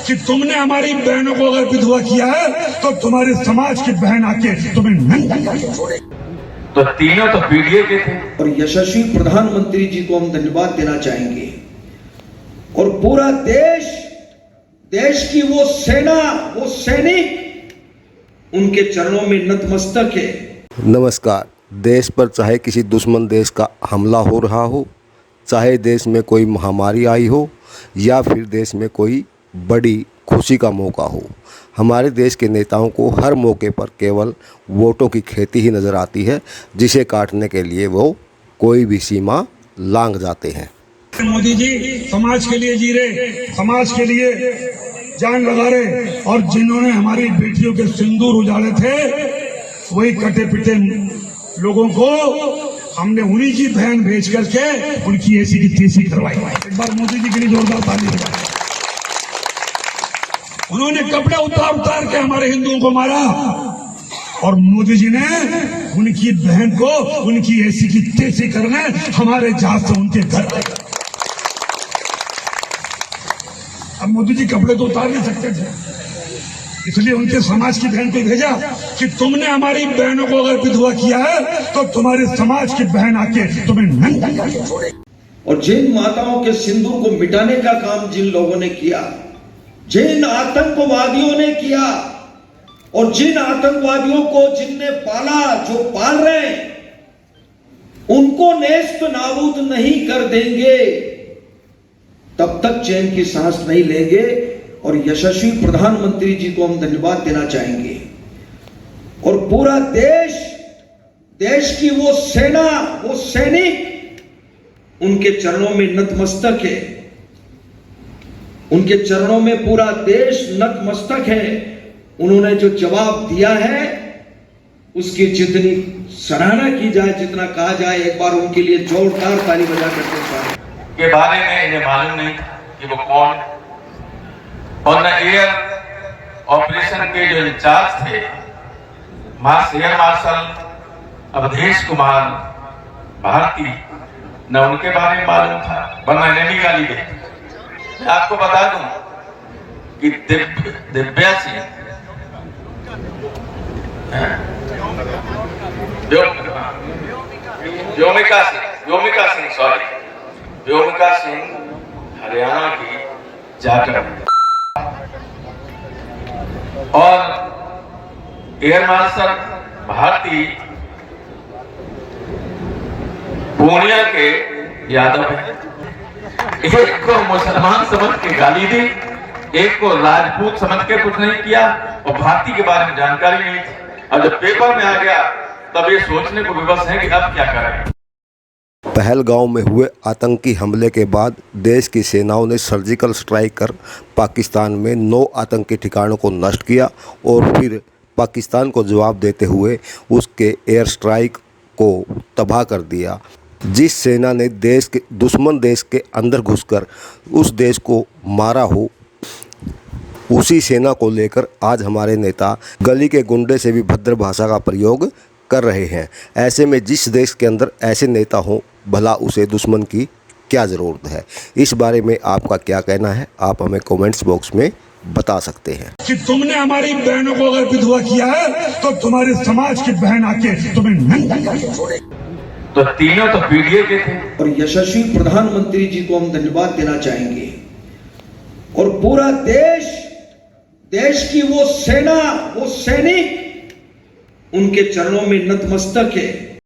कि तुमने हमारी बहनों को अगर विधवा किया है तो तुम्हारे समाज की बहन आके तुम्हें नंगा करके छोड़े। तो तीनों तो पीडीए के थे। और यशस्वी प्रधानमंत्री जी को हम धन्यवाद देना चाहेंगे और पूरा देश की वो सेना, वो सैनिक उनके चरणों में नतमस्तक है। नमस्कार। देश पर चाहे किसी दुश्मन देश का हमला हो रहा हो, चाहे देश में कोई महामारी आई हो या फिर देश में कोई बड़ी खुशी का मौका हो, हमारे देश के नेताओं को हर मौके पर केवल वोटों की खेती ही नज़र आती है, जिसे काटने के लिए वो कोई भी सीमा लांघ जाते हैं। मोदी जी समाज के लिए जी रहे, समाज के लिए जान लगा रहे, और जिन्होंने हमारी बेटियों के सिंदूर उजाड़े थे वही कटे पिटे लोगों को हमने उन्हीं की बहन भेज करके उनकी ऐसी की तैसी करवाई। एक बार मोदी जी के लिए जोरदार ताली बजाएं। उन्होंने कपड़े उतार के हमारे हिंदुओं को मारा और मोदी जी ने उनकी बहन को उनकी ऐसी की तैसी करने हमारे जहाज से उनके घर ले। अब मोदी जी कपड़े तो उतार नहीं सकते थे, इसलिए उनके समाज की बहन को भेजा कि तुमने हमारी बहनों को अगर विधवा किया है तो तुम्हारे समाज की बहन आके तुम्हें नंगा करके छोड़े। और जिन माताओं के सिंदूर को मिटाने का काम जिन लोगों ने किया, जिन आतंकवादियों ने किया, और जिन आतंकवादियों को जिनने पाला, जो पाल रहे हैं, उनको नेस्त नाबूद नहीं कर देंगे तब तक चैन की सांस नहीं लेंगे। और यशस्वी प्रधानमंत्री जी को हम धन्यवाद देना चाहेंगे और पूरा देश की वो सेना, वो सैनिक उनके चरणों में नतमस्तक है। उनके चरणों में पूरा देश नतमस्तक है। उन्होंने जो जवाब दिया है उसकी जितनी सराहना की जाए, जितना कहा जाए, एक बार उनके लिए जोरदार ताली बजा करके के बारे में इन्हें मालूम नहीं कि वो कौन, और न एयर ऑपरेशन के जो इंचार्ज थे एयर मार्शल अवधेश कुमार भारती, न उनके बारे में मालूम था, वरना इन्हें भी गाली दे। मैं आपको बता दूं कि दिव्या सिंह, व्योमिका सिंह हरियाणा की जाकर, और एयर मार्शल भारती पूर्णिया के यादव हैं। एक को मुसलमान समझ के गाली दी, एक को राजपूत समझ के कुछ नहीं किया, और भारती के बारे में जानकारी नहीं थी। और जब पेपर में आ गया तब ये सोचने को विवश है कि अब क्या करें। पहलगांव में हुए आतंकी हमले के बाद देश की सेनाओं ने सर्जिकल स्ट्राइक कर पाकिस्तान में 9 आतंकी ठिकानों को नष्ट किया और फिर पाकिस्तान को जवाब देते हुए उसके एयर स्ट्राइक को तबाह कर दिया। जिस सेना ने दुश्मन देश के अंदर घुसकर उस देश को मारा हो, उसी सेना को लेकर आज हमारे नेता गली के गुंडे से भी भद्र भाषा का प्रयोग कर रहे हैं। ऐसे में जिस देश के अंदर ऐसे नेता हों, भला उसे दुश्मन की क्या ज़रूरत है। इस बारे में आपका क्या कहना है, आप हमें कमेंट्स बॉक्स में बता सकते हैं। कि तुमने हमारी बहनों को अगर विधवा किया है तो तुम्हारे समाज की बहन आके तुम्हें नंगा करके छोड़े। तो तीनों तो पीडीए के थे। और यशस्वी प्रधानमंत्री जी को हम धन्यवाद देना चाहेंगे और पूरा देश की वो सेना, वो सैनिक उनके चरणों में नतमस्तक है।